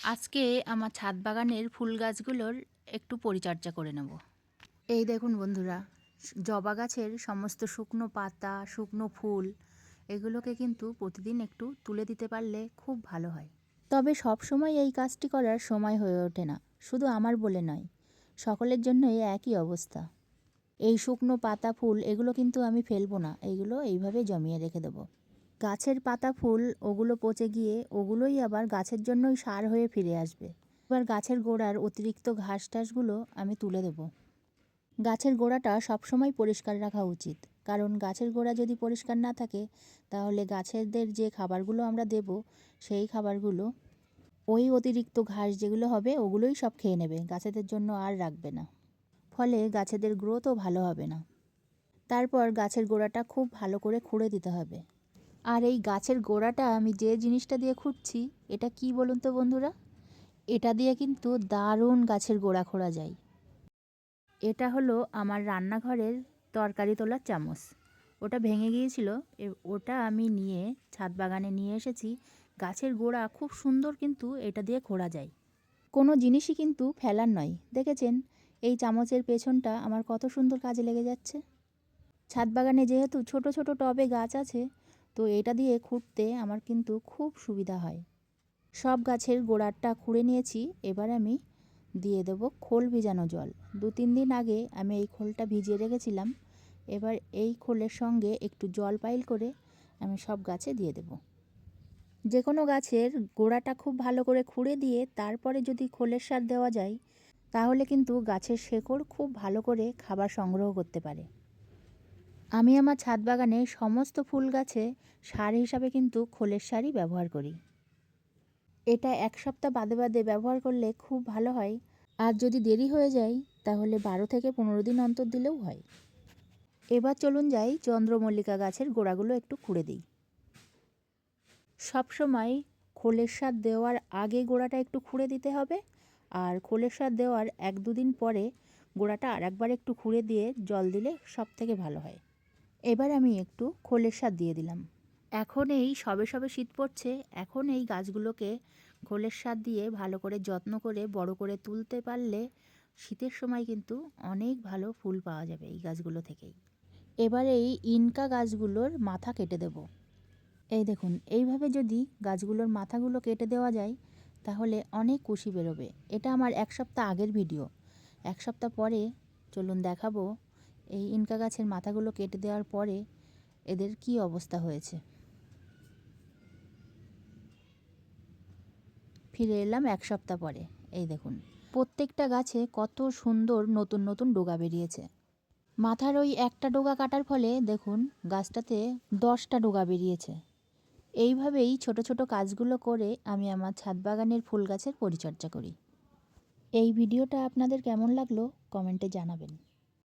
আজকে আমার ছাদ বাগানের ফুল গাছগুলোর একটু পরিচর্যা করে নেব। এই দেখুন বন্ধুরা, জবা গাছের সমস্ত শুকনো পাতা, শুকনো ফুল এগুলোকে কিন্তু প্রতিদিন একটু তুলে দিতে পারলে খুব ভালো হয়। তবে সব সময় এই কাজটি করার সময় হয়ে ওঠে না, শুধু আমার বলে নয়, সকলের জন্যই একই অবস্থা। এই শুকনো পাতা ফুল এগুলো কিন্তু আমি ফেলবো না, এইগুলো এইভাবে জমিয়ে রেখে দেবো। গাছের পাতা ফুল ওগুলো পচে গিয়ে ওগুলোই আবার গাছের জন্যই সার হয়ে ফিরে আসবে। এবার গাছের গোড়ার অতিরিক্ত ঘাস টাসগুলো আমি তুলে দেব। গাছের গোড়াটা সবসময় পরিষ্কার রাখা উচিত, কারণ গাছের গোড়া যদি পরিষ্কার না থাকে তাহলে গাছেদের যে খাবারগুলো আমরা দেব সেই খাবারগুলো ওই অতিরিক্ত ঘাস যেগুলো হবে ওগুলোই সব খেয়ে নেবে, গাছেদের জন্য আর রাখবে না। ফলে গাছেদের গ্রোথও ভালো হবে না। তারপর গাছের গোড়াটা খুব ভালো করে খুঁড়ে দিতে হবে। আর এই গাছের গোড়াটা আমি যে জিনিসটা দিয়ে খুঁড়ছি এটা কি বলুন তো বন্ধুরা, এটা দিয়ে কিন্তু দারুণ গাছের গোড়া খোঁড়া যায়। এটা হলো আমার রান্নাঘরের তরকারি তোলার চামচ। ওটা ভেঙে গিয়েছিল, ওটা আমি নিয়ে ছাদ বাগানে নিয়ে এসেছি। গাছের গোড়া খুব সুন্দর কিন্তু এটা দিয়ে খোঁড়া যায়। কোনো জিনিসই কিন্তু ফেলার নয়। দেখেছেন এই চামচের পেছনটা আমার কত সুন্দর কাজে লেগে যাচ্ছে। ছাদ বাগানে যেহেতু ছোট ছোট টবে গাছ আছে, তো এটা দিয়ে খুঁড়তে আমার কিন্তু খুব সুবিধা হয়। সব গাছের গোড়াটা খুঁড়ে নিয়েছি। এবার আমি দিয়ে দেব খোল ভিজানো জল। 2-3 দিন আগে আমি এই খোলটা ভিজিয়ে রেখেছিলাম। এবার এই খোলের সঙ্গে একটু জল পাইল করে আমি সব গাছে দিয়ে দেব। যে কোনো গাছের গোড়াটা খুব ভালো করে খুঁড়ে দিয়ে তারপরে যদি খোলের সার দেওয়া যায় তাহলে কিন্তু গাছের শেকড় খুব ভালো করে খাবার সংগ্রহ করতে পারে। আমি আমার ছাদ বাগানে সমস্ত ফুল গাছে সার হিসাবে কিন্তু খোলের সারই ব্যবহার করি। এটা 1 সপ্তাহ বাদে বাদে ব্যবহার করলে খুব ভালো হয়। আর যদি দেরি হয়ে যায় তাহলে 12 থেকে 15 দিন অন্তর দিলেও হয়। এবার চলুন যাই চন্দ্রমল্লিকা গাছের গোড়াগুলো একটু খুঁড়ে দিই। সবসময় খোলের সার দেওয়ার আগে গোড়াটা একটু খুঁড়ে দিতে হবে, আর খোলের সার দেওয়ার 1-2 দিন পরে গোড়াটা আরেকবার একটু খুঁড়ে দিয়ে জল দিলে সব থেকে ভালো হয়। এবার আমি একটু খোলের সার দিয়ে দিলাম। এখন এই সবে সবে শীত পড়ছে, এখন এই গাছগুলোকে খোলের সার দিয়ে ভালো করে যত্ন করে বড় করে তুলতে পারলে শীতের সময় কিন্তু অনেক ভালো ফুল পাওয়া যাবে এই গাছগুলো থেকেই। এবার এই ইনকা গাছগুলোর মাথা কেটে দেব। এই দেখুন এইভাবে যদি গাছগুলোর মাথাগুলো কেটে দেওয়া যায় তাহলে অনেক কুশি বেরোবে। এটা আমার 1 সপ্তাহ আগের ভিডিও। 1 সপ্তাহ পরে চলুন দেখাবো এই ইনকা গাছের মাথাগুলো কেটে দেওয়ার পরে এদের কি অবস্থা হয়েছে। ফিরে এলাম 1 সপ্তাহ পরে। এই দেখুন প্রত্যেকটা গাছে কত সুন্দর নতুন নতুন ডগা বেরিয়েছে। মাথার ওই একটা ডগা কাটার ফলে দেখুন গাছটাতে 10টা ডগা বেরিয়েছে। এইভাবেই ছোট ছোট কাজগুলো করে আমি আমার ছাদ বাগানের ফুল গাছের পরিচর্যা করি। এই ভিডিওটা আপনাদের কেমন লাগলো কমেন্টে জানাবেন।